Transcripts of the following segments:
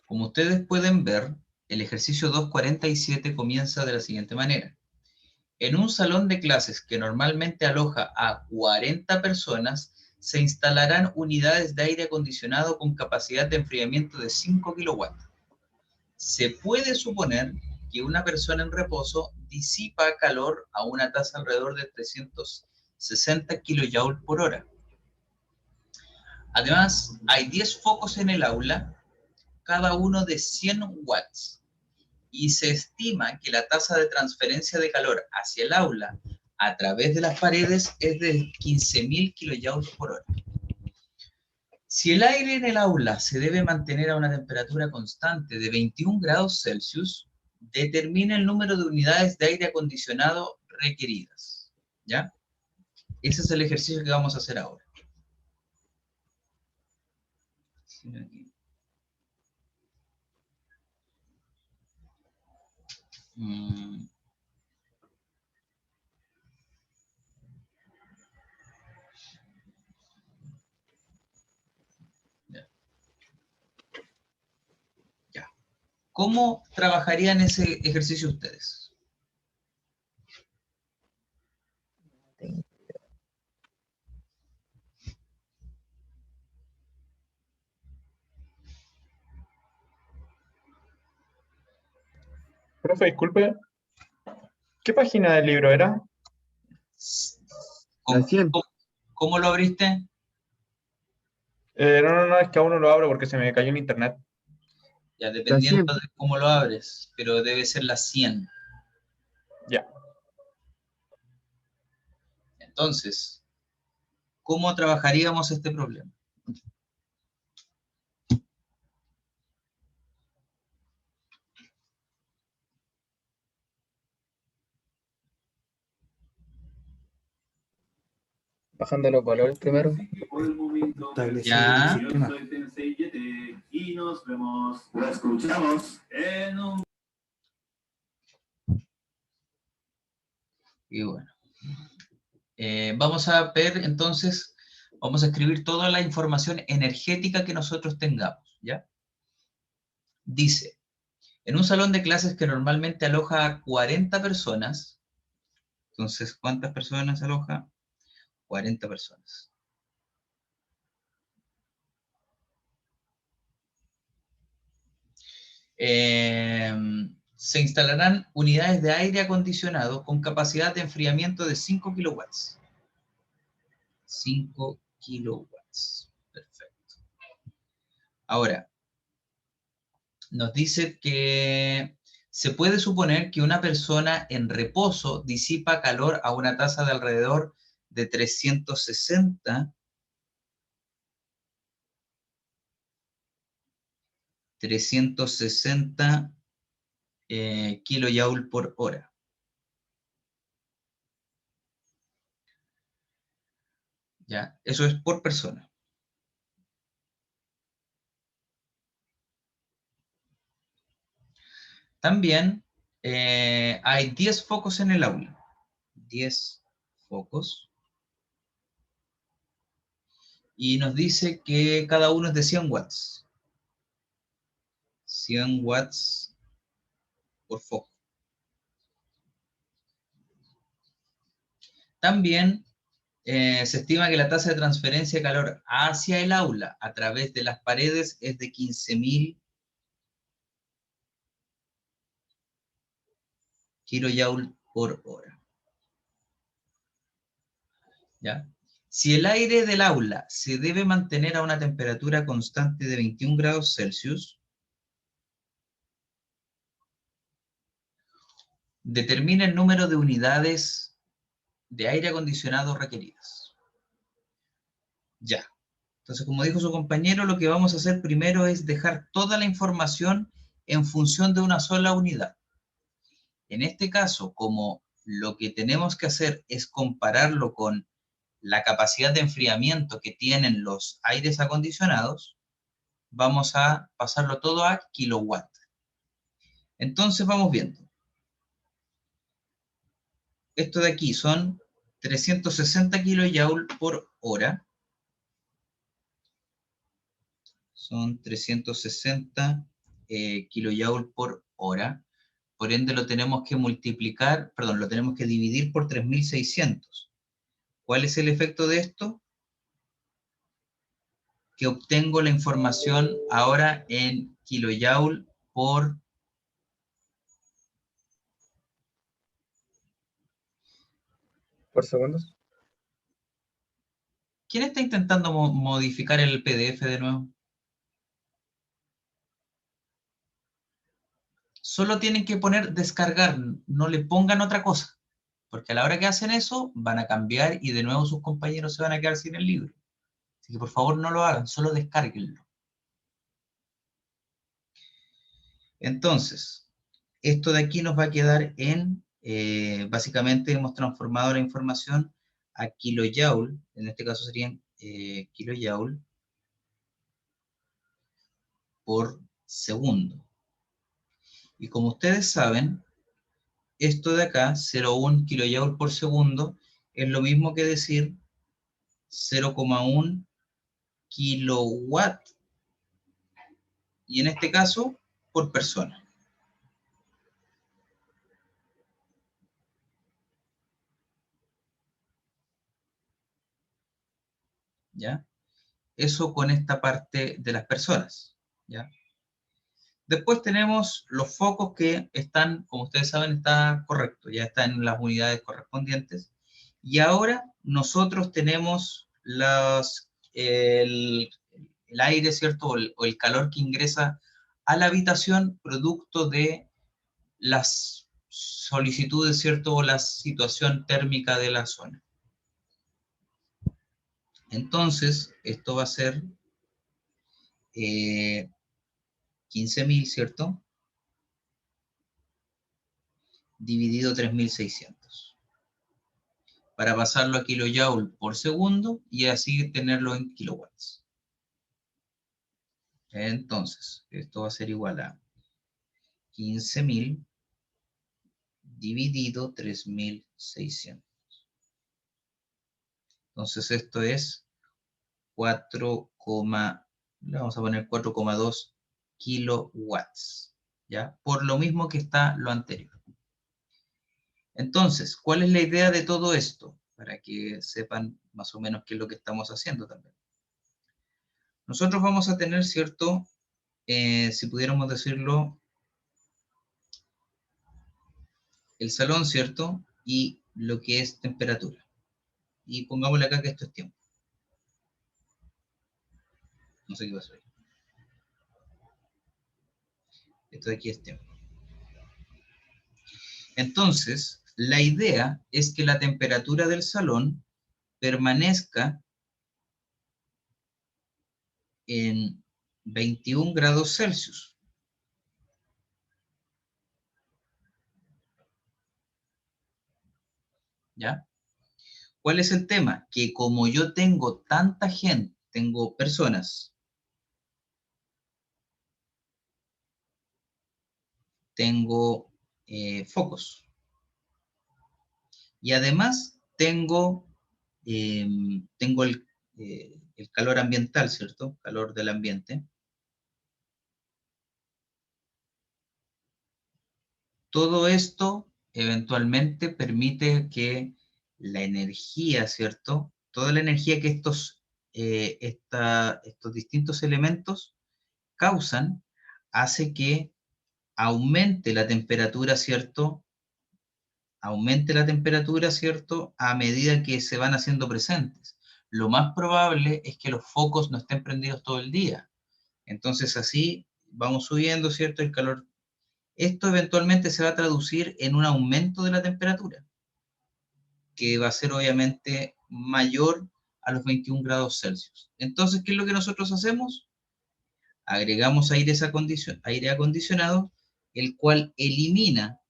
Como ustedes pueden ver, el ejercicio 2.47 comienza de la siguiente manera. En un salón de clases que normalmente aloja a 40 personas, se instalarán unidades de aire acondicionado con capacidad de enfriamiento de 5 kilowatts. Se puede suponer que una persona en reposo disipa calor a una tasa alrededor de 360 kilojoules por hora. Además, hay 10 focos en el aula, cada uno de 100 watts, y se estima que la tasa de transferencia de calor hacia el aula a través de las paredes es de 15.000 kilojoules por hora. Si el aire en el aula se debe mantener a una temperatura constante de 21 grados Celsius, determina el número de unidades de aire acondicionado requeridas. ¿Ya? Ese es el ejercicio que vamos a hacer ahora. Ya. ¿Cómo trabajarían ese ejercicio ustedes? Profe, disculpe, ¿qué página del libro era? ¿Cómo, cómo lo abriste? No, es que aún no lo abro porque se me cayó en internet. Ya, dependiendo de cómo lo abres, pero debe ser la 100. Ya. Entonces, ¿cómo trabajaríamos este problema? Bajando los valores primero. Ya. Yo soy Tensei Yete y nos vemos, lo escuchamos en un... Y bueno. Vamos a ver entonces, vamos a escribir toda la información energética que nosotros tengamos, ¿ya? Dice, en un salón de clases que normalmente aloja a 40 personas, entonces, ¿cuántas personas aloja? 40 personas. Se instalarán unidades de aire acondicionado con capacidad de enfriamiento de 5 kilowatts. 5 kilowatts. Perfecto. Ahora, nos dice que se puede suponer que una persona en reposo disipa calor a una tasa de alrededor de 360 kilojoules por hora. ¿Ya? Eso es por persona. También hay 10 focos en el aula. 10 focos. Y nos dice que cada uno es de 100 watts. 100 watts por foco. También se estima que la tasa de transferencia de calor hacia el aula a través de las paredes es de 15.000 kilojoules por hora. ¿Ya? Si el aire del aula se debe mantener a una temperatura constante de 21 grados Celsius, determina el número de unidades de aire acondicionado requeridas. Ya. Entonces, como dijo su compañero, lo que vamos a hacer primero es dejar toda la información en función de una sola unidad. En este caso, como lo que tenemos que hacer es compararlo con la capacidad de enfriamiento que tienen los aires acondicionados, vamos a pasarlo todo a kilowatt. Entonces vamos viendo. Esto de aquí son 360 kilojoules por hora. Son 360 kilojoule por hora. Por ende lo tenemos que multiplicar, perdón, lo tenemos que dividir por 3600. ¿Cuál es el efecto de esto? Que obtengo la información ahora en kilojoule por segundos. ¿Quién está intentando modificar el PDF de nuevo? Solo tienen que poner descargar, no le pongan otra cosa, porque a la hora que hacen eso van a cambiar y de nuevo sus compañeros se van a quedar sin el libro. Así que por favor no lo hagan, solo descárguenlo. Entonces, esto de aquí nos va a quedar en, básicamente hemos transformado la información a kilojoule, en este caso serían kilojoule por segundo. Y como ustedes saben, esto de acá, 0,1 kilojoule por segundo, es lo mismo que decir 0,1 kilowatt, y en este caso, por persona. ¿Ya? Eso con esta parte de las personas, ¿ya? Después tenemos los focos que están, como ustedes saben, está correcto, ya están en las unidades correspondientes. Y ahora nosotros tenemos el aire, ¿cierto? O el calor que ingresa a la habitación producto de las solicitudes, ¿cierto? O la situación térmica de la zona. Entonces, esto va a ser 15.000, ¿cierto? Dividido 3.600. Para pasarlo a kilojoule por segundo y así tenerlo en kilowatts. Entonces, esto va a ser igual a 15.000 dividido 3.600. Entonces esto es 4, le vamos a poner 4,2 kilowatts, ¿ya? Por lo mismo que está lo anterior. Entonces, ¿cuál es la idea de todo esto? Para que sepan más o menos qué es lo que estamos haciendo también. Nosotros vamos a tener, ¿cierto? Si pudiéramos decirlo, el salón, ¿cierto? Y lo que es temperatura. Y pongámosle acá que esto es tiempo. No sé qué pasó ahí. Esto de aquí es tiempo. Entonces, la idea es que la temperatura del salón permanezca en 21 grados Celsius. ¿Ya? ¿Cuál es el tema? Que como yo tengo tanta gente, tengo personas, tengo focos, y además tengo el calor ambiental, ¿cierto? Calor del ambiente. Todo esto eventualmente permite que la energía, ¿cierto? Toda la energía que estos distintos elementos causan hace que aumente la temperatura, ¿cierto? Aumente la temperatura, ¿cierto? A medida que se van haciendo presentes. Lo más probable es que los focos no estén prendidos todo el día. Entonces así vamos subiendo, ¿cierto? El calor. Esto eventualmente se va a traducir en un aumento de la temperatura, que va a ser obviamente mayor a los 21 grados Celsius. Entonces, ¿qué es lo que nosotros hacemos? Agregamos aire acondicionado, el cual elimina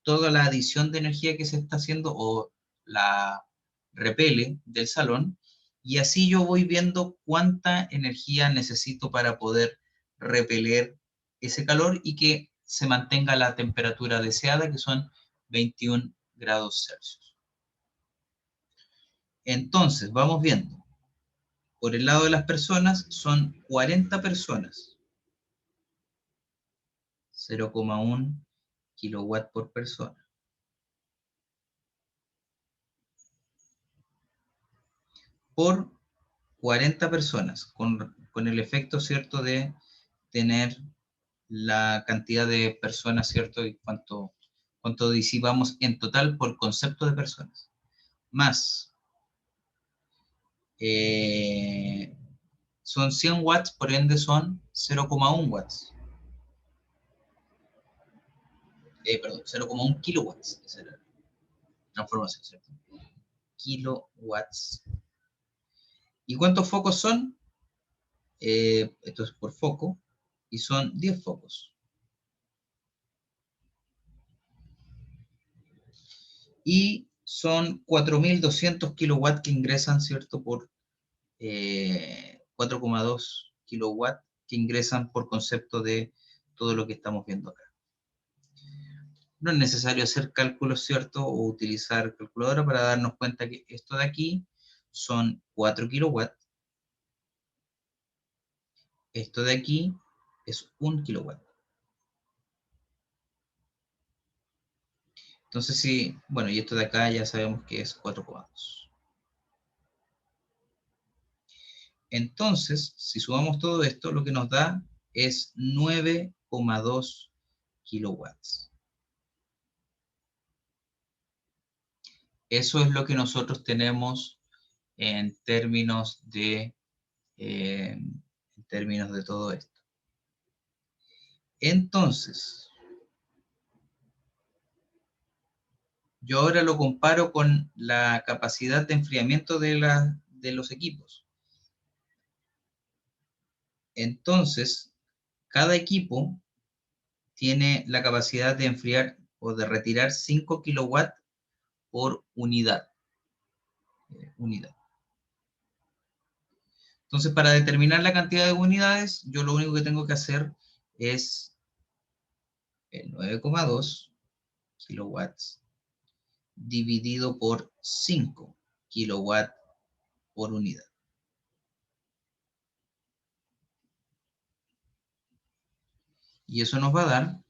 toda la adición de energía que se está haciendo o la repele del salón, y así yo voy viendo cuánta energía necesito para poder repeler ese calor y que se mantenga la temperatura deseada, que son 21 grados Celsius. Entonces, vamos viendo. Por el lado de las personas, son 40 personas. 0,1 kilowatt por persona. Por 40 personas, con el efecto, ¿cierto?, de tener la cantidad de personas, ¿cierto?, y cuánto disipamos en total por concepto de personas. Más, son 100 watts, por ende son 0,1 watts. Perdón, 0,1 kilowatts. Esa era la transformación, ¿cierto? Kilowatts. ¿Y cuántos focos son? Esto es por foco, y son 10 focos. Y son 4.200 kilowatts que ingresan, ¿cierto? Por 4,2 kilowatts que ingresan por concepto de todo lo que estamos viendo acá. No es necesario hacer cálculos, ¿cierto? O utilizar calculadora para darnos cuenta que esto de aquí son 4 kilowatts. Esto de aquí es 1 kilowatt. Entonces, sí, bueno, y esto de acá ya sabemos que es 4,2. Entonces, si sumamos todo esto, lo que nos da es 9,2 kilowatts. Eso es lo que nosotros tenemos en términos de todo esto. Entonces, yo ahora lo comparo con la capacidad de enfriamiento de los equipos. Entonces, cada equipo tiene la capacidad de enfriar o de retirar 5 kilowatts por unidad. Entonces, para determinar la cantidad de unidades, yo lo único que tengo que hacer es el 9,2 kilowatts dividido por 5 kilowatts por unidad. Y eso nos va a dar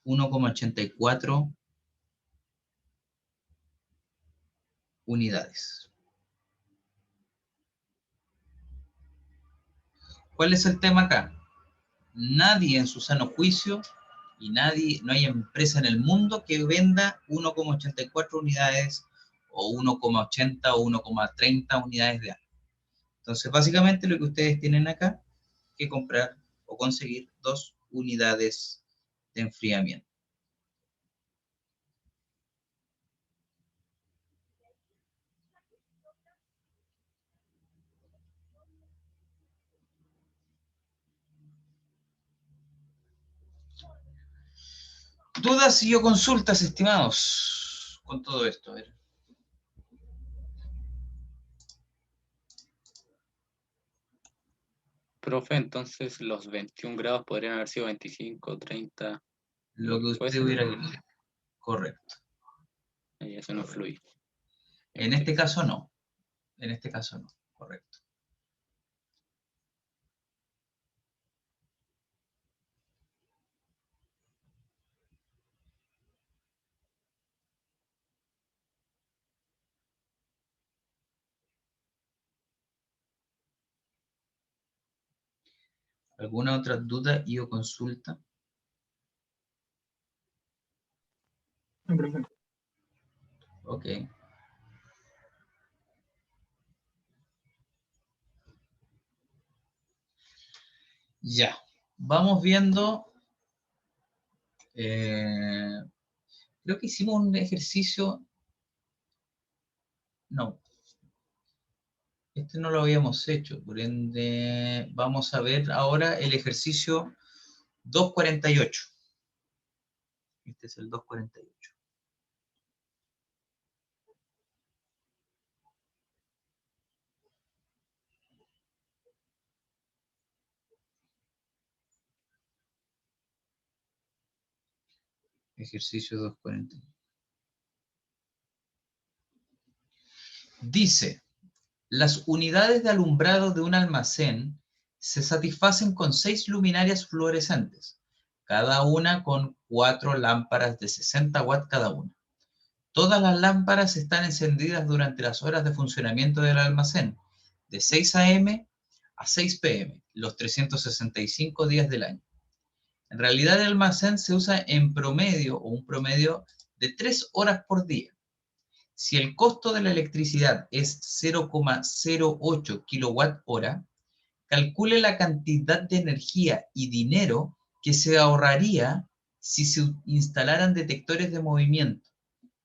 1,84 unidades. ¿Cuál es el tema acá? Nadie en su sano juicio y no hay empresa en el mundo que venda 1,84 unidades o 1,80 o 1,30 unidades de algo. Entonces, básicamente lo que ustedes tienen acá que comprar o conseguir 2 unidades de enfriamiento. ¿Dudas y o consultas, estimados, con todo esto? A ver. Profe, entonces los 21 grados podrían haber sido 25, 30. Lo que ¿Puede usted ser? hubiera querido. Correcto. Y eso no fluye. En este caso no. En este caso no. Correcto. ¿Alguna otra duda y o consulta? No, profe. Ok. Ya. Vamos viendo. Creo que hicimos un ejercicio. No. Este no lo habíamos hecho. Por ende, vamos a ver ahora el ejercicio 248. Este es el 248. Ejercicio 248. Dice, las unidades de alumbrado de un almacén se satisfacen con 6 luminarias fluorescentes, cada una con 4 lámparas de 60 watts cada una. Todas las lámparas están encendidas durante las horas de funcionamiento del almacén, de 6 a.m. a 6 p.m., los 365 días del año. En realidad el almacén se usa en promedio o un promedio de 3 horas por día. Si el costo de la electricidad es 0,08 kWh, calcule la cantidad de energía y dinero que se ahorraría si se instalaran detectores de movimiento.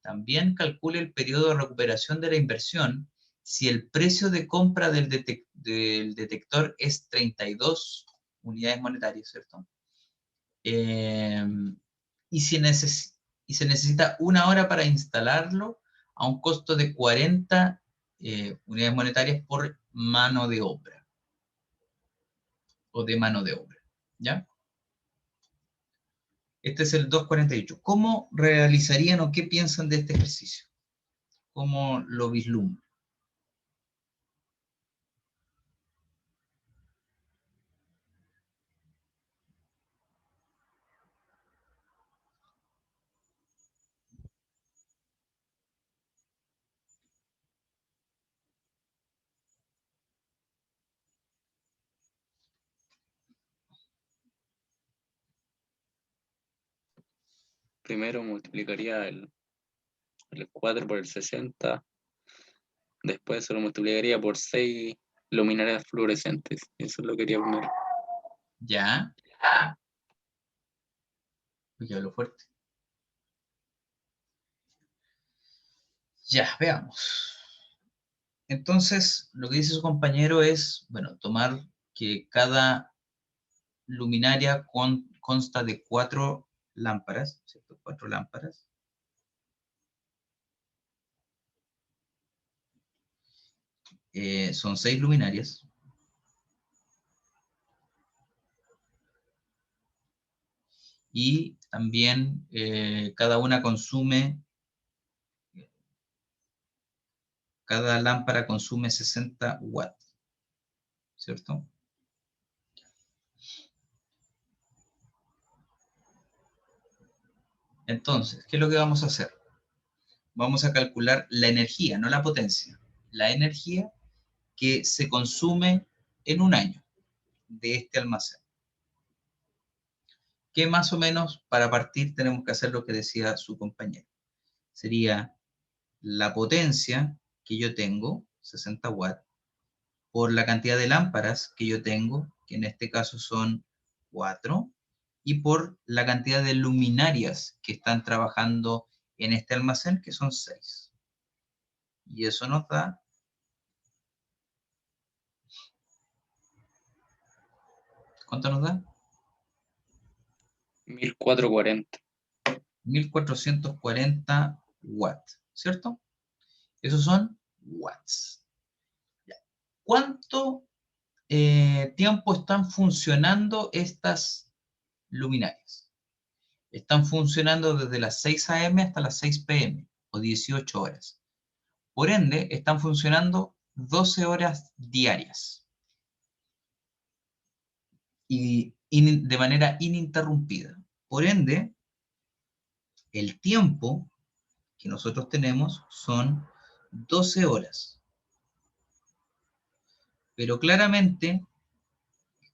También calcule el periodo de recuperación de la inversión si el precio de compra del detector es 32 unidades monetarias, ¿cierto? Y se necesita 1 hora para instalarlo a un costo de 40 unidades monetarias por mano de obra. O de mano de obra, ¿ya? Este es el 248. ¿Cómo realizarían o qué piensan de este ejercicio? ¿Cómo lo vislumbran? Primero multiplicaría el 4 por el 60. Después se lo multiplicaría por 6 luminarias fluorescentes. Eso es lo que quería poner. ¿Ya? Porque hablo fuerte. Ya, veamos. Entonces, lo que dice su compañero es, bueno, tomar que cada luminaria consta de 4 lámparas, ¿cierto? 4 lámparas. Son 6 luminarias. Y también cada lámpara consume 60 watts, ¿cierto? Entonces, ¿qué es lo que vamos a hacer? Vamos a calcular la energía, no la potencia. La energía que se consume en un año de este almacén. Que más o menos para partir tenemos que hacer lo que decía su compañero. Sería la potencia que yo tengo, 60 watts, por la cantidad de lámparas que yo tengo, que en este caso son 4, y por la cantidad de luminarias que están trabajando en este almacén, que son 6. Y eso nos da... ¿Cuánto nos da? 1440. 1440 watts, ¿cierto? Esos son watts. Ya. ¿Cuánto tiempo están funcionando estas luminarias? Están funcionando desde las 6 a.m. hasta las 6 p.m. o 18 horas. Por ende, están funcionando 12 horas diarias y de manera ininterrumpida. Por ende, el tiempo que nosotros tenemos son 12 horas. Pero claramente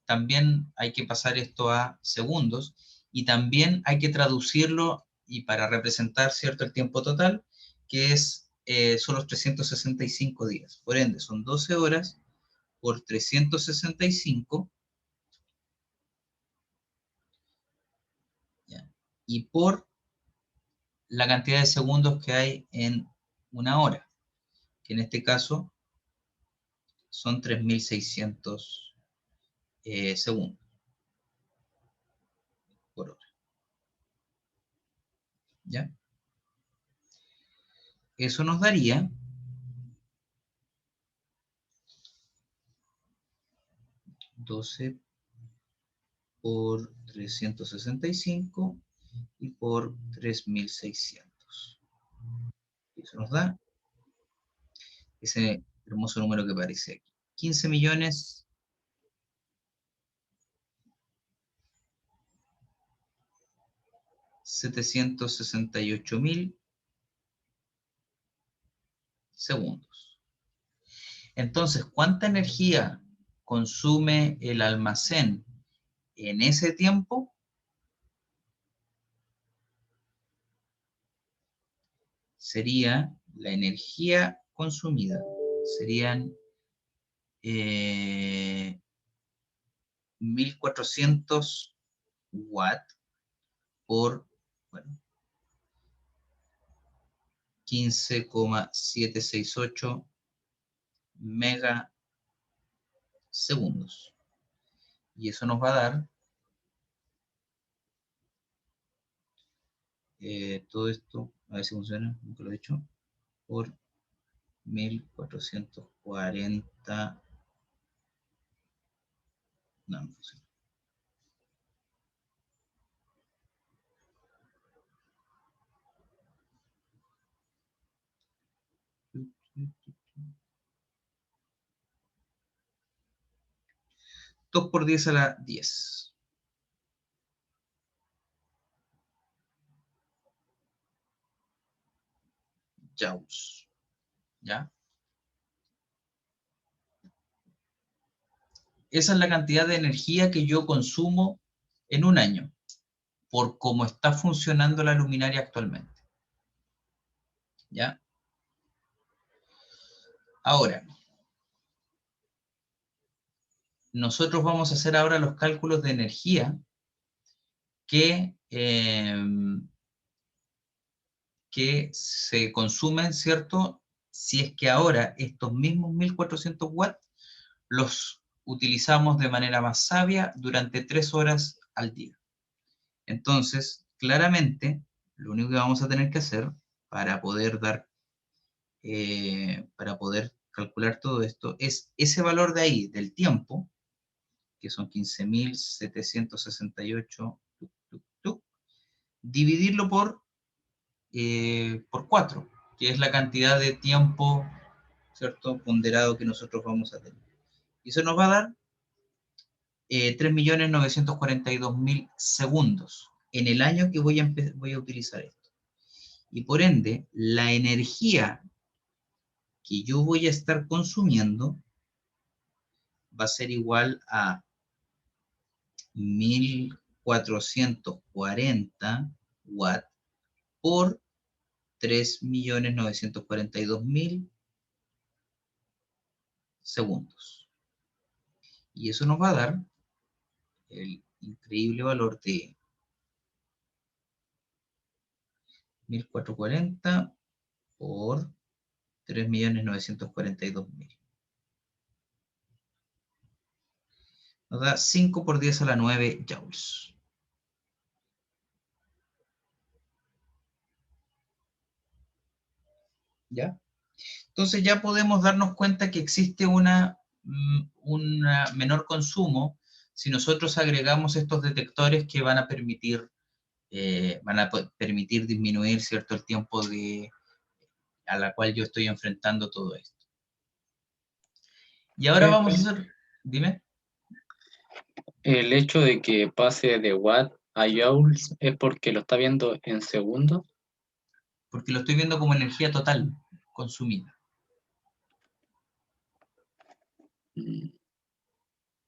también hay que pasar esto a segundos y también hay que traducirlo y para representar, ¿cierto?, el tiempo total, que son los 365 días. Por ende, son 12 horas por 365, ¿ya? Y por la cantidad de segundos que hay en una hora, que en este caso son 3600 segundos por hora. ¿Ya? Eso nos daría 12 por 365 y por 3600. Eso nos da ese hermoso número que aparece aquí. 15 millones 768.000 segundos. Entonces, ¿cuánta energía consume el almacén en ese tiempo? Sería la energía consumida. Serían 1400 watts por, bueno, 15,768 megasegundos. Y eso nos va a dar todo esto, a ver si funciona, nunca lo he hecho, por 1440. No, no funciona. Dos por 10 a la 10. Joules. ¿Ya? Esa es la cantidad de energía que yo consumo en un año, por cómo está funcionando la luminaria actualmente. ¿Ya? Ahora, nosotros vamos a hacer ahora los cálculos de energía que se consumen, ¿cierto? Si es que ahora estos mismos 1400 watts los utilizamos de manera más sabia durante 3 horas al día. Entonces, claramente, lo único que vamos a tener que hacer para poder calcular todo esto, es ese valor de ahí, del tiempo, que son 15.768, dividirlo por 4, que es la cantidad de tiempo, ¿cierto?, ponderado que nosotros vamos a tener. Y eso nos va a dar 3.942.000 segundos en el año que voy a utilizar esto. Y por ende, la energía que yo voy a estar consumiendo va a ser igual a 1.440 watts por 3.942.000 segundos. Y eso nos va a dar el increíble valor de 1.440 por 3.942.000. Nos da 5 por 10 a la 9 joules. ¿Ya? Entonces ya podemos darnos cuenta que existe un menor consumo si nosotros agregamos estos detectores que van a permitir disminuir, ¿cierto?, el tiempo a la cual yo estoy enfrentando todo esto. Y ahora vamos a hacer... Dime. El hecho de que pase de watt a joules es porque lo está viendo en segundos. Porque lo estoy viendo como energía total consumida.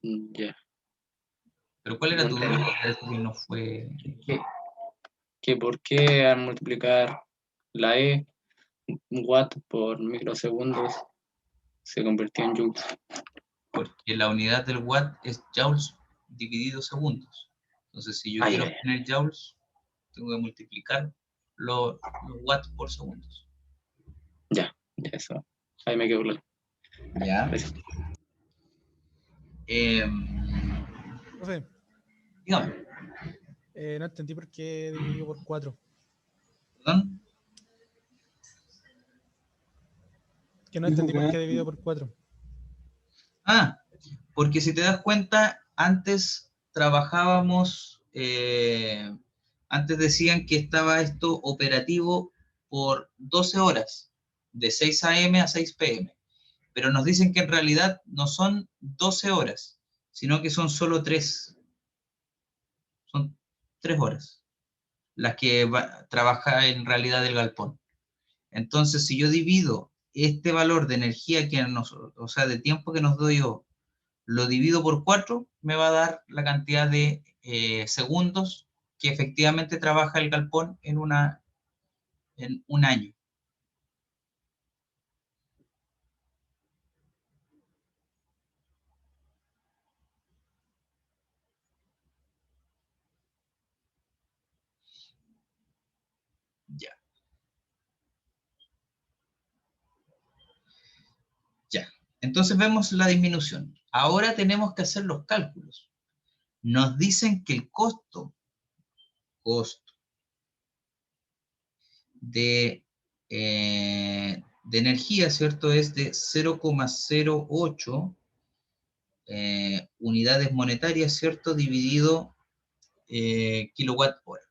Ya. Pero ¿cuál era tu duda? Que no fue... Que por qué al multiplicar la E, watt por microsegundos, se convirtió en joules. Porque la unidad del watt es joules dividido segundos. Entonces, si yo quiero obtener joules, tengo que multiplicar los watts por segundos. Ya, eso. Ahí me quedo claro. Ya. Profe, Dígame. no entendí por qué dividido por 4. ¿Perdón? Que no entendí por qué dividido por 4. Ah, porque si te das cuenta, antes trabajábamos, antes decían que estaba esto operativo por 12 horas, de 6 a.m. a 6 p.m. pero nos dicen que en realidad no son 12 horas, sino que son solo 3. Son 3 horas las que trabaja en realidad el galpón. Entonces, si yo divido este valor de energía o sea, de tiempo que nos doy yo, lo divido por 4, me va a dar la cantidad de segundos que efectivamente trabaja el galpón en un año. Ya. Ya. Entonces vemos la disminución. Ahora tenemos que hacer los cálculos. Nos dicen que el costo de energía, ¿cierto? Es de 0,08 unidades monetarias, ¿cierto? Dividido kilowatt hora.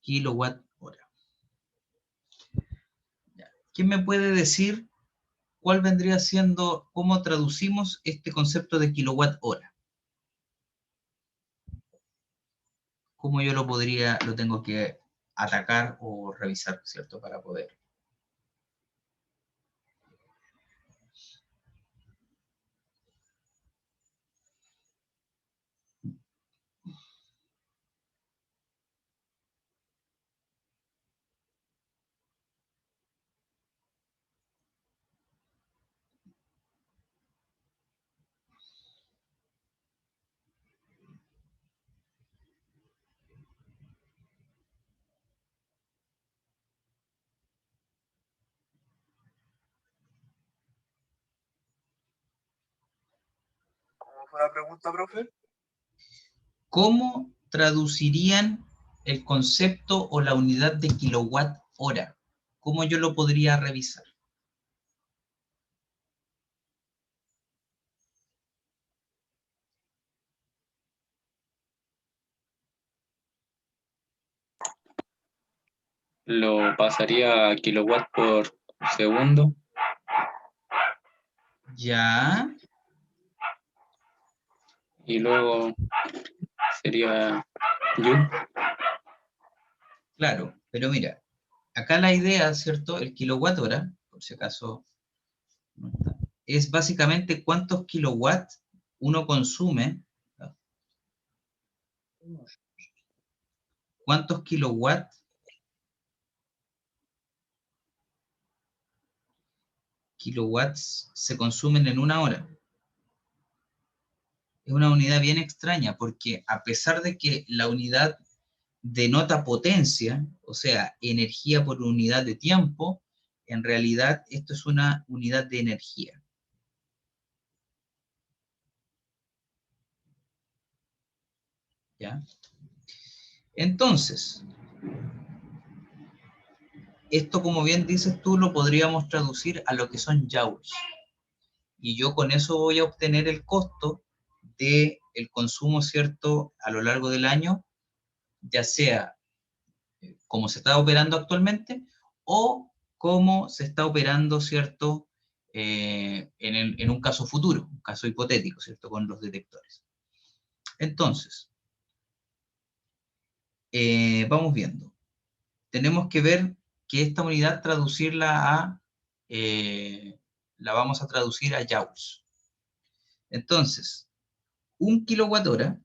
Kilowatt hora. ¿Quién me puede decir cuál vendría siendo, cómo traducimos este concepto de kilowatt hora? ¿Cómo yo lo tengo que atacar o revisar, ¿cierto? Para poder. ¿Cómo fue la pregunta, profe? ¿Cómo traducirían el concepto o la unidad de kilowatt hora? ¿Cómo yo lo podría revisar? Lo pasaría a kilowatt por segundo. Ya, Y luego sería joule. claro, pero mira, acá la idea, ¿cierto? El kilowatt hora, por si acaso no está, es básicamente cuántos kilowatts uno consume, ¿no? Cuántos kilowatts se consumen en una hora. Es una unidad bien extraña porque a pesar de que la unidad denota potencia, o sea, energía por unidad de tiempo, en realidad esto es una unidad de energía. ¿Ya? Entonces, esto, como bien dices tú, lo podríamos traducir a lo que son joules. Y yo con eso voy a obtener el costo del consumo, ¿cierto?, a lo largo del año, ya sea como se está operando actualmente o cómo se está operando, ¿cierto?, en un caso futuro, un caso hipotético, ¿cierto?, con los detectores. Entonces, vamos viendo. Tenemos que ver que esta unidad la vamos a traducir a joules. Entonces, 1 kilowatt hora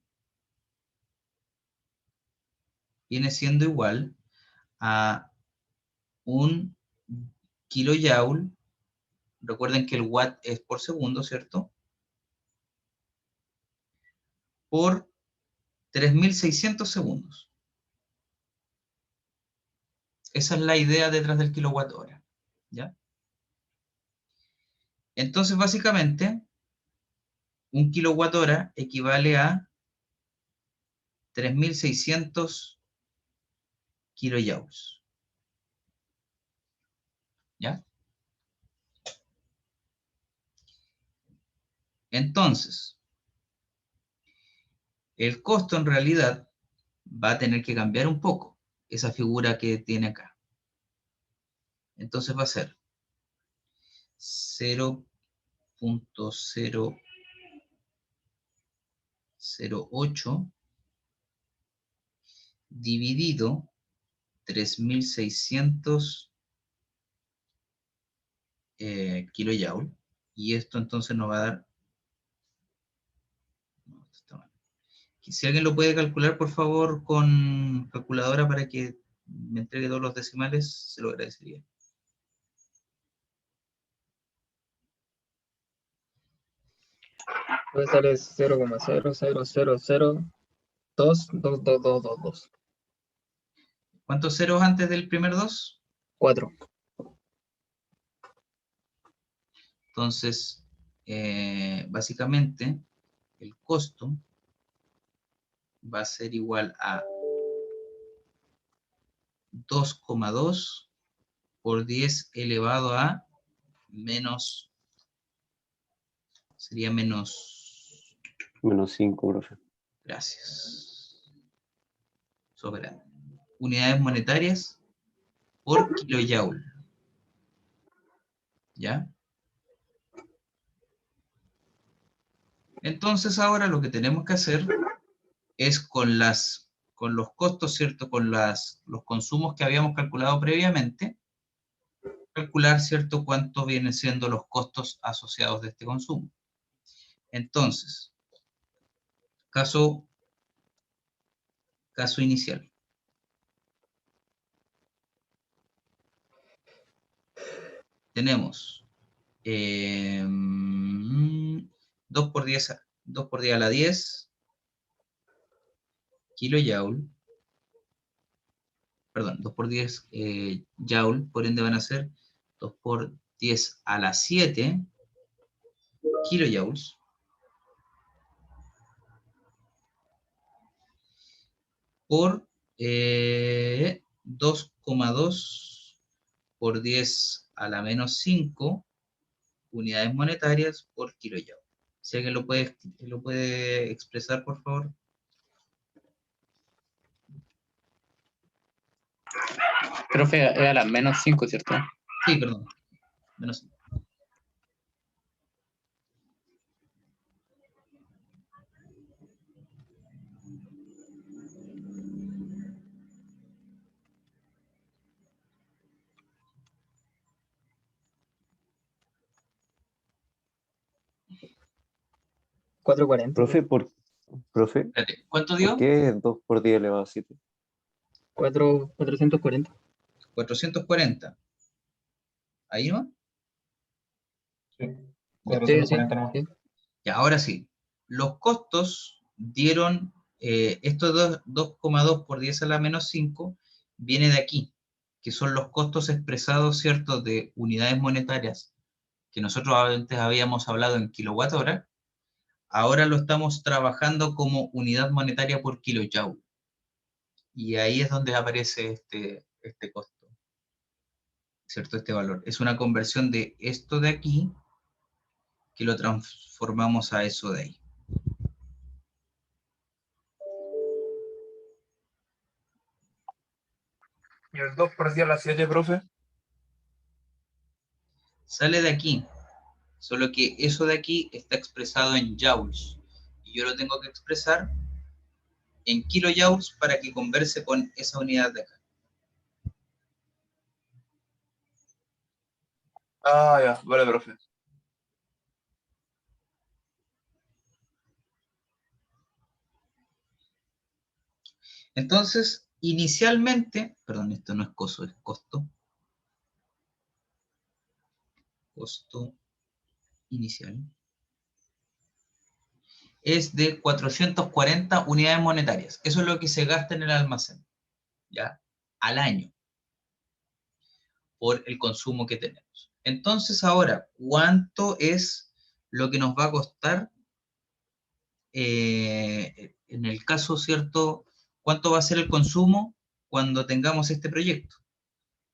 viene siendo igual a 1 kilojoule. Recuerden que el watt es por segundo, ¿cierto? Por 3.600 segundos. Esa es la idea detrás del kilowatt hora, ¿ya? Entonces, básicamente, 1 kilowatt hora equivale a 3.600 kilojoules, ¿ya? Entonces, el costo en realidad va a tener que cambiar un poco. esa figura que tiene acá. Entonces va a ser 0.008 dividido 3600 kilojoule, y esto entonces nos va a dar, no, esto está mal. Si alguien lo puede calcular, por favor, con calculadora para que me entregue todos los decimales, se lo agradecería. Puede salir 0,000022222. ¿Cuántos ceros antes del primer 2? 4. Entonces, básicamente, el costo va a ser igual a 2,2 por 10 elevado a menos, sería menos, Menos 5, profe. gracias, soberano, unidades monetarias por kilojoule, ¿ya? Entonces ahora lo que tenemos que hacer es con los costos, ¿cierto? Con los consumos que habíamos calculado previamente, calcular, ¿cierto?, cuánto vienen siendo los costos asociados de este consumo. Entonces, caso inicial. Tenemos 2 por 10 a la 10 kilojoule, perdón, 2 por 10 joule, por ende van a ser 2 por 10 a la 7 kilojoules, por 2,2 por 10 a la menos 5 unidades monetarias por kilojoule. Si alguien lo puede expresar, por favor. Profe, era las menos 5, ¿cierto? Sí, perdón. Menos 5. Profe, profe, Espérate, ¿cuánto ¿por dio? qué 2 por 10 elevado a 7? 440. 440. ¿Ahí no? Sí, Sí, 440 nomás. sí. Y ahora sí. Los costos dieron, estos 2,2 por 10 a la menos 5, viene de aquí, que son los costos expresados, ¿cierto?, de unidades monetarias, que nosotros antes habíamos hablado en kilowatt hora, ahora lo estamos trabajando como unidad monetaria por kilojoule. Y ahí es donde aparece este costo, ¿cierto? Este valor. Es una conversión de esto de aquí, que lo transformamos a eso de ahí. ¿Y el 2 por 10 a la 7, profe? Sale de aquí, solo que eso de aquí está expresado en joules. Y yo lo tengo que expresar en kilojoules para que converse con esa unidad de acá. Ah, ya, vale, profe. Entonces, inicialmente, perdón, esto no es costo, es costo. Costo inicial es de 440 unidades monetarias. Eso es lo que se gasta en el almacén, ¿ya? Al año, por el consumo que tenemos. Entonces, ahora, ¿cuánto es lo que nos va a costar? En el caso, ¿cierto? ¿Cuánto va a ser el consumo cuando tengamos este proyecto?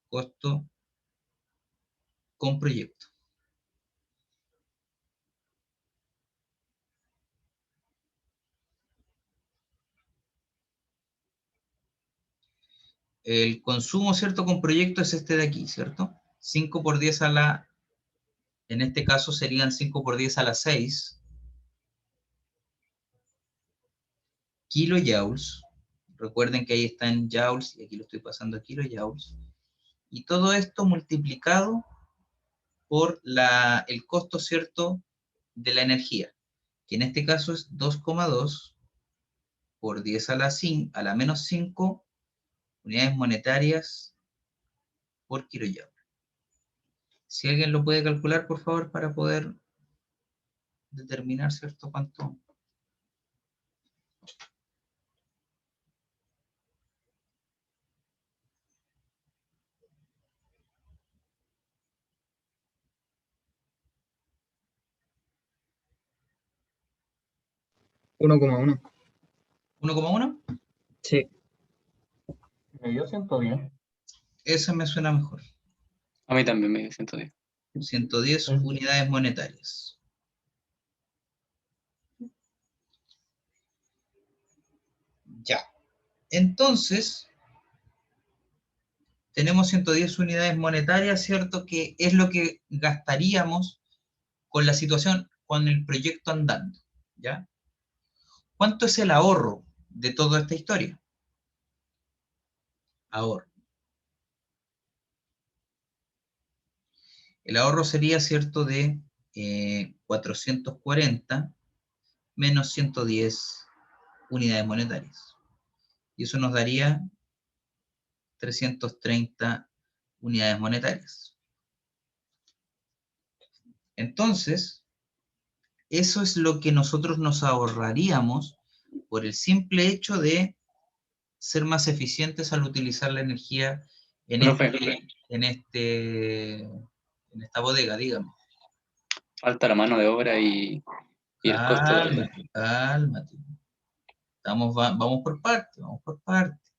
Costo con proyecto. el consumo, ¿cierto?, con proyecto es este de aquí, ¿cierto? 5 por 10 a la, en este caso serían 5 por 10 a la 6 kilojoules. Recuerden que ahí está en joules, y aquí lo estoy pasando a kilojoules. Y todo esto multiplicado por el costo, ¿cierto?, de la energía, que en este caso es 2,2 por 10 a la menos 5 unidades monetarias por kilojoule. Si alguien lo puede calcular, por favor, para poder determinar, ¿cierto?, cuánto. Uno coma uno. ¿1,1? Sí. Me dio 110. Eso me suena mejor. A mí también me dio 110. 110 unidades monetarias. Ya. Entonces, tenemos 110 unidades monetarias, ¿cierto? Que es lo que gastaríamos con la situación, con el proyecto andando, ¿ya? ¿Cuánto es el ahorro de toda esta historia? Ahorro. El ahorro sería, ¿cierto?, de 440 menos 110 unidades monetarias. Y eso nos daría 330 unidades monetarias. Entonces, eso es lo que nosotros nos ahorraríamos por el simple hecho de ser más eficientes al utilizar la energía en esta bodega, digamos. Falta la mano de obra y el costo de... Cálmate. Vamos por parte, vamos por parte.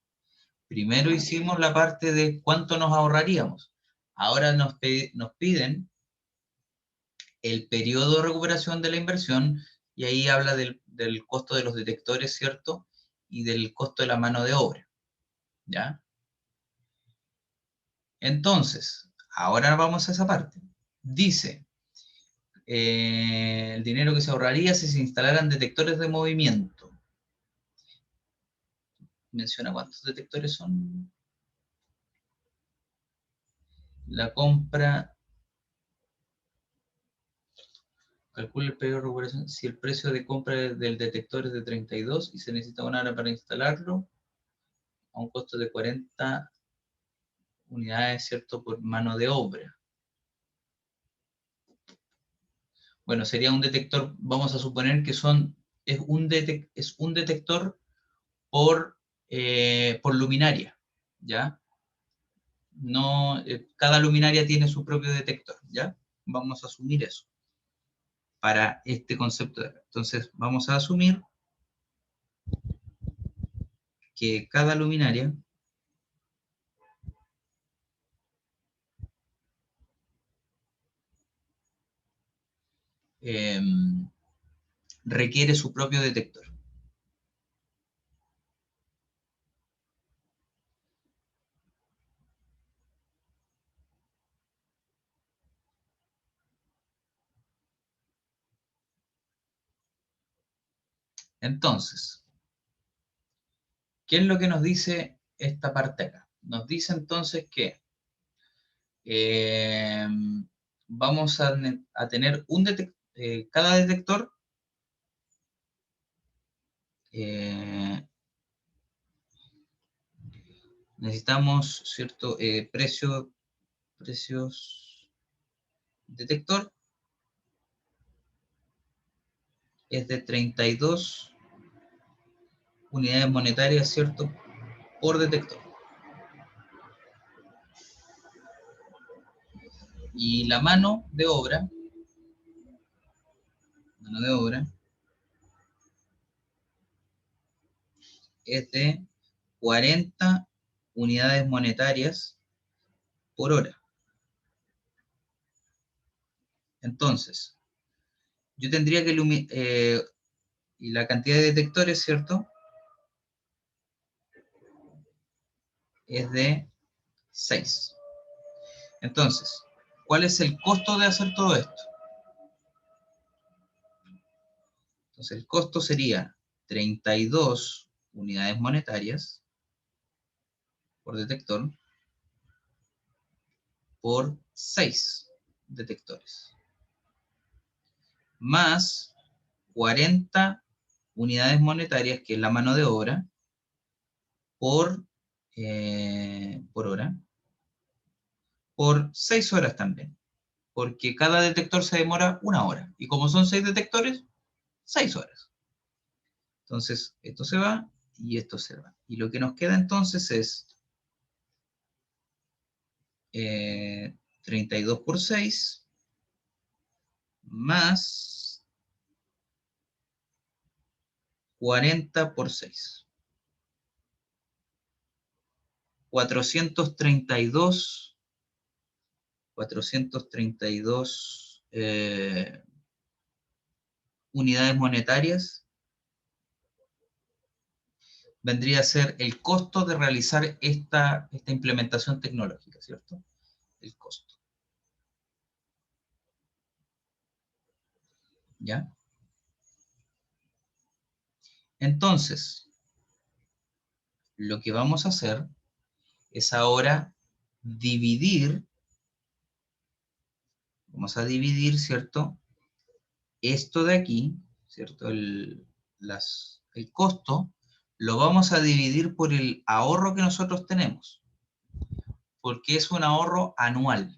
Primero hicimos la parte de cuánto nos ahorraríamos. Ahora nos piden el periodo de recuperación de la inversión, y ahí habla del costo de los detectores, ¿cierto? Y del costo de la mano de obra, ¿ya? Entonces, ahora vamos a esa parte. Dice, el dinero que se ahorraría si se instalaran detectores de movimiento. Menciona cuántos detectores son. La compra. Calcula el periodo de recuperación. Si el precio de compra del detector es de 32 y se necesita una hora para instalarlo, a un costo de 40 unidades, ¿cierto?, por mano de obra. Bueno, sería un detector, vamos a suponer que es un detector por luminaria, ¿ya? No, cada luminaria tiene su propio detector, ¿ya? Vamos a asumir eso para este concepto de acá. Entonces, vamos a asumir que cada luminaria requiere su propio detector. Entonces, ¿qué es lo que nos dice esta parte acá? Nos dice entonces que vamos a tener cada detector necesitamos cierto precios detector es de 32 unidades monetarias, ¿cierto?, por detector. Y la mano de obra es de 40 unidades monetarias por hora. Entonces, yo tendría que y la cantidad de detectores, ¿cierto? es de 6. Entonces, ¿cuál es el costo de hacer todo esto? Entonces, el costo sería 32 unidades monetarias por detector por 6 detectores, más 40 unidades monetarias, que es la mano de obra, por hora, por 6 horas también, porque cada detector se demora 1 hora, y como son 6 detectores, 6 horas. Entonces, esto se va y esto se va. Y lo que nos queda entonces es 32 por 6 más 40 por 6. 432 unidades monetarias vendría a ser el costo de realizar esta implementación tecnológica, ¿cierto? El costo. ¿Ya? Entonces, lo que vamos a hacer es ahora dividir, vamos a dividir, ¿cierto? Esto de aquí, ¿cierto? El costo, lo vamos a dividir por el ahorro que nosotros tenemos, porque es un ahorro anual.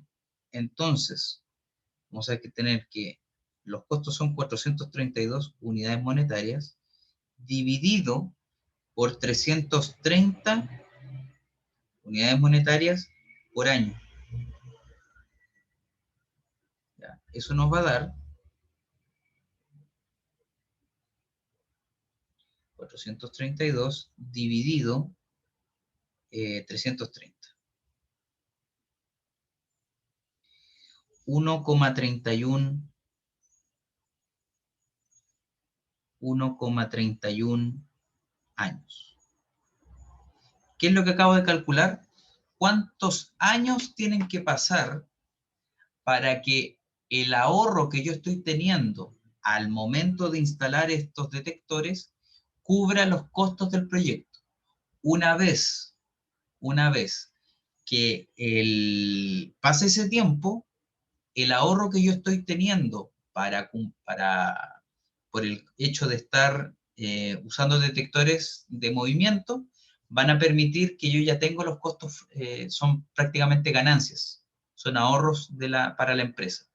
Entonces, vamos a tener que los costos son 432 unidades monetarias, dividido por 330 unidades monetarias por año. ¿Ya? Eso nos va a dar 432 dividido 330. 1,31 años. ¿Qué es lo que acabo de calcular? ¿Cuántos años tienen que pasar para que el ahorro que yo estoy teniendo al momento de instalar estos detectores cubra los costos del proyecto? Una vez que pase ese tiempo, el ahorro que yo estoy teniendo por el hecho de estar usando detectores de movimiento, van a permitir que yo ya tengo los costos, son prácticamente ganancias, son ahorros para la empresa.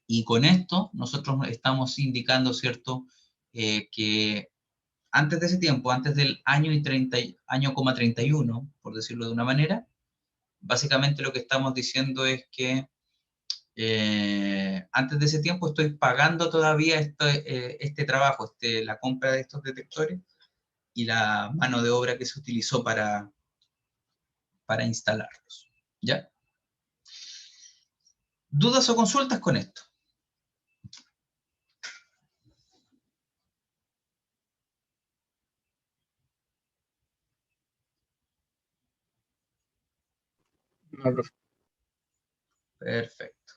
Y con esto nosotros estamos indicando, ¿cierto?, que antes de ese tiempo, antes del año 31, por decirlo de una manera, básicamente lo que estamos diciendo es que antes de ese tiempo estoy pagando todavía este trabajo, la compra de estos detectores y la mano de obra que se utilizó para instalarlos. ¿Ya? ¿Dudas o consultas con esto? No, profe. Perfecto.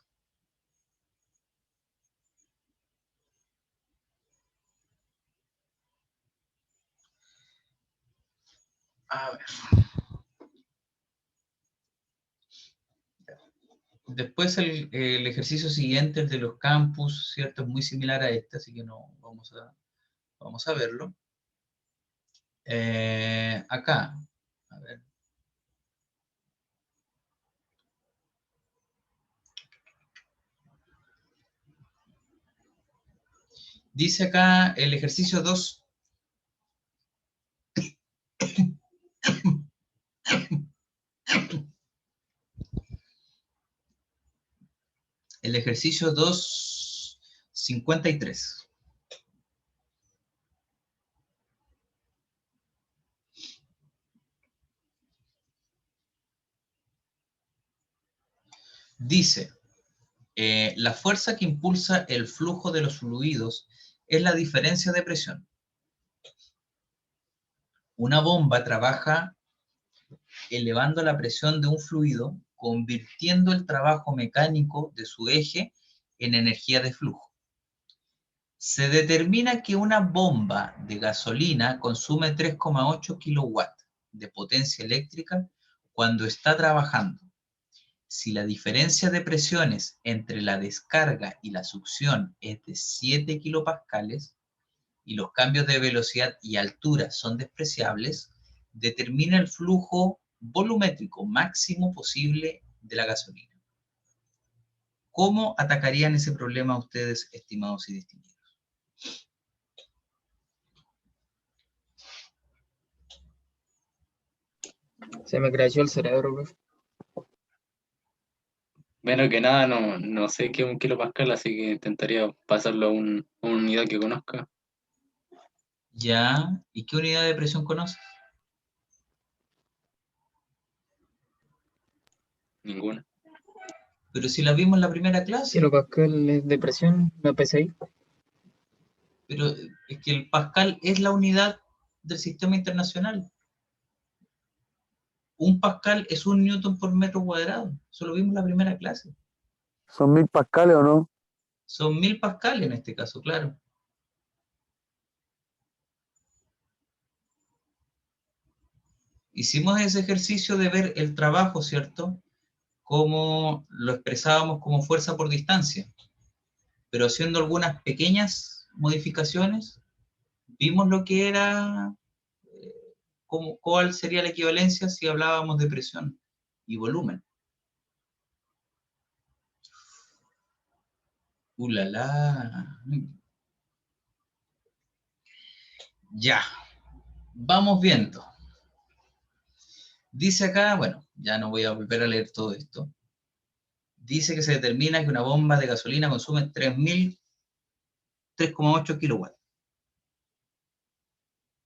A ver. Después el ejercicio siguiente, el de los campus, ¿cierto? Es muy similar a este, así que no vamos a verlo. Acá, a ver. Dice acá el ejercicio 2. El ejercicio 2.53. Dice, la fuerza que impulsa el flujo de los fluidos es la diferencia de presión. Una bomba trabaja elevando la presión de un fluido, convirtiendo el trabajo mecánico de su eje en energía de flujo. Se determina que una bomba de gasolina consume 3,8 kilowatts de potencia eléctrica cuando está trabajando. Si la diferencia de presiones entre la descarga y la succión es de 7 kilopascales y los cambios de velocidad y altura son despreciables, determina el flujo volumétrico máximo posible de la gasolina. ¿Cómo atacarían ese problema ustedes, estimados y distinguidos? Se me creció el cerebro, profe. Menos que nada, no sé qué es un kilopascal, así que intentaría pasarlo a una unidad que conozca. Ya, ¿y qué unidad de presión conoces? Ninguna. Pero si la vimos en la primera clase. Kilopascal es de presión, la PSI. Pero es que el pascal es la unidad del sistema internacional. Un pascal es 1 newton por metro cuadrado. Eso lo vimos en la primera clase. ¿Son 1000 pascales o no? Son 1000 pascales en este caso, claro. Hicimos ese ejercicio de ver el trabajo, ¿cierto? Cómo lo expresábamos como fuerza por distancia. Pero haciendo algunas pequeñas modificaciones, vimos lo que era, cuál sería la equivalencia si hablábamos de presión y volumen. ¡Ulala! Ya, vamos viendo. Dice acá, bueno, ya no voy a volver a leer todo esto. Dice que se determina que una bomba de gasolina consume 3,8 kilowatts.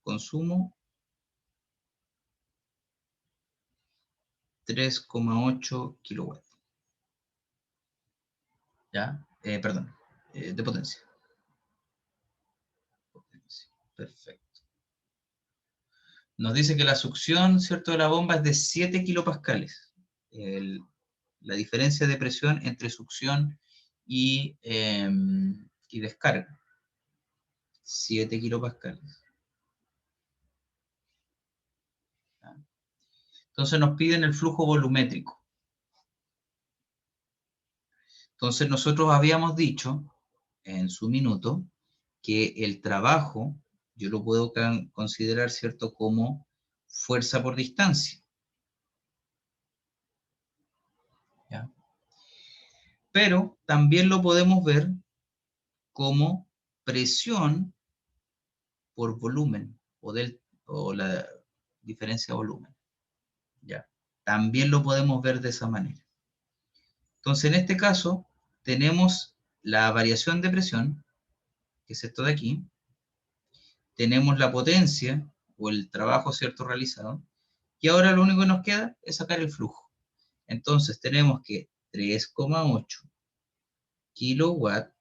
Consumo 3,8 kilowatts. ¿Ya? Perdón, de potencia. Perfecto. Nos dice que la succión, ¿cierto?, de la bomba es de 7 kilopascales. La diferencia de presión entre succión y descarga. 7 kilopascales. ¿Ya? Entonces nos piden el flujo volumétrico. Entonces nosotros habíamos dicho en su minuto que el trabajo yo lo puedo considerar, ¿cierto?, como fuerza por distancia. ¿Ya? Pero también lo podemos ver como presión por volumen o la diferencia de volumen. ¿Ya? También lo podemos ver de esa manera. Entonces, en este caso, tenemos la variación de presión, que es esto de aquí. Tenemos la potencia o el trabajo, ¿cierto?, realizado. Y ahora lo único que nos queda es sacar el flujo. Entonces, tenemos que 3,8 kilowatts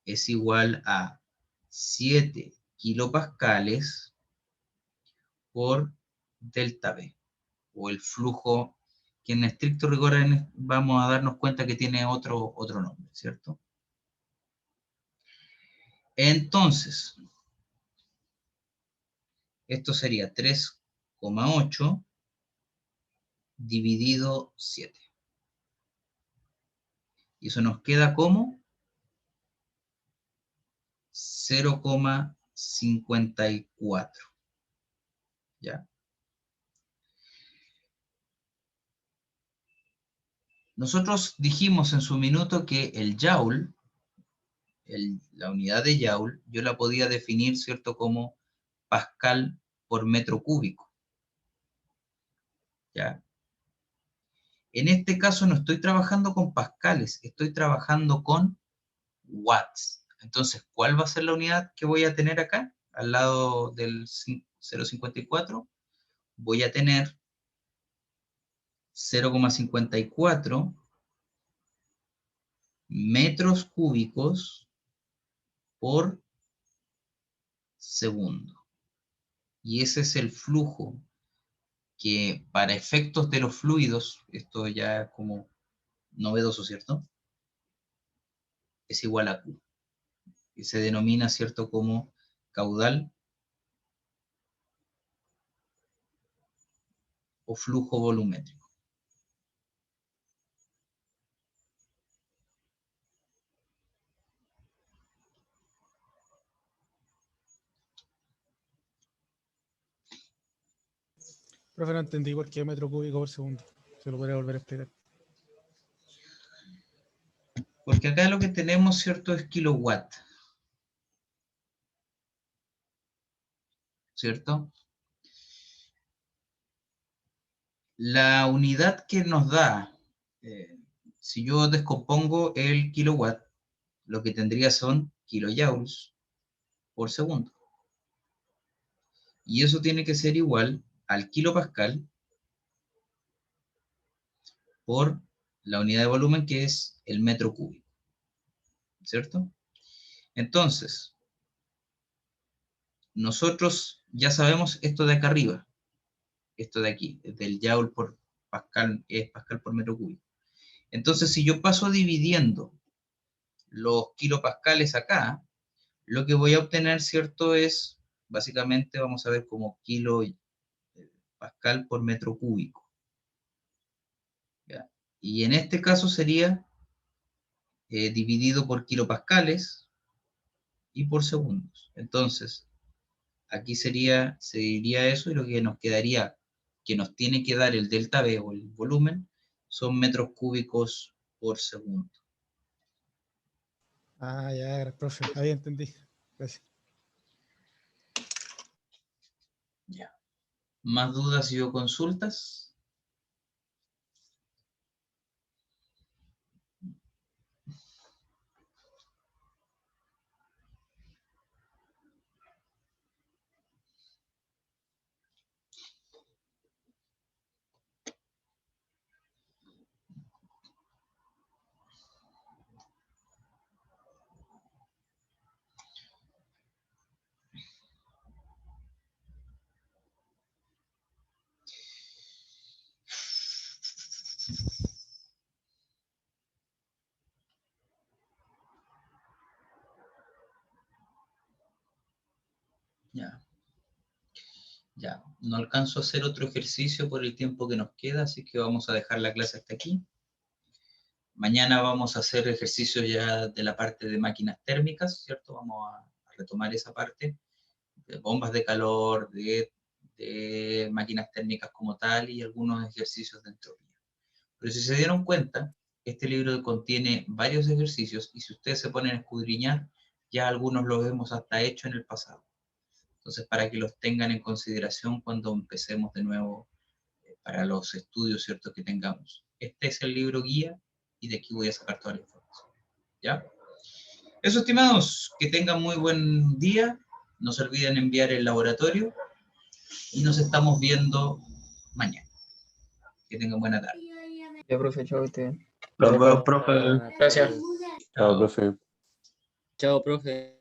es igual a 7 kilopascales por delta V, o el flujo que en estricto rigor vamos a darnos cuenta que tiene otro nombre, ¿cierto? Entonces, esto sería 3,8 dividido 7. Y eso nos queda como 0,54. ¿Ya? Nosotros dijimos en su minuto que el joule, la unidad de joule, yo la podía definir, ¿cierto?, como pascal por metro cúbico. ¿Ya? En este caso no estoy trabajando con pascales, estoy trabajando con watts. Entonces, ¿cuál va a ser la unidad que voy a tener acá? Al lado del 0,54, voy a tener 0,54 metros cúbicos por segundo. Y ese es el flujo que para efectos de los fluidos, esto ya es como novedoso, ¿cierto? Es igual a Q, que se denomina, ¿cierto?, como caudal o flujo volumétrico. Profe, no entendí por qué metro cúbico por segundo. Se lo podría volver a explicar. Porque acá lo que tenemos, ¿cierto?, es kilowatt. ¿Cierto? La unidad que nos da, si yo descompongo el kilowatt, lo que tendría son kilojoules por segundo. Y eso tiene que ser igual al kilopascal por la unidad de volumen, que es el metro cúbico. ¿Cierto? Entonces, nosotros ya sabemos esto de acá arriba, esto de aquí, del joule por pascal, es pascal por metro cúbico. Entonces, si yo paso dividiendo los kilopascales acá, lo que voy a obtener, ¿cierto?, es, básicamente, vamos a ver como kilo pascal por metro cúbico. ¿Ya? Y en este caso sería dividido por kilopascales y por segundos. Entonces, aquí se diría eso, y lo que nos quedaría, que nos tiene que dar el delta V o el volumen, son metros cúbicos por segundo. Ah, ya, profe, ahí entendí. Gracias. Ya. ¿Más dudas y o consultas? Ya. Ya, no alcanzo a hacer otro ejercicio por el tiempo que nos queda, así que vamos a dejar la clase hasta aquí. Mañana vamos a hacer ejercicios ya de la parte de máquinas térmicas, ¿cierto? Vamos a retomar esa parte, de bombas de calor, de máquinas térmicas como tal, y algunos ejercicios de entropía. Pero si se dieron cuenta, este libro contiene varios ejercicios, y si ustedes se ponen a escudriñar, ya algunos los hemos hasta hecho en el pasado. Entonces, para que los tengan en consideración cuando empecemos de nuevo para los estudios, ¿cierto?, que tengamos. Este es el libro guía, y de aquí voy a sacar toda la información. ¿Ya? Eso, estimados, que tengan muy buen día. No se olviden enviar el laboratorio, y nos estamos viendo mañana. Que tengan buena tarde. Ya, profe, chao, Nos vemos, profe. Gracias. Chao, profe. Chao, profe.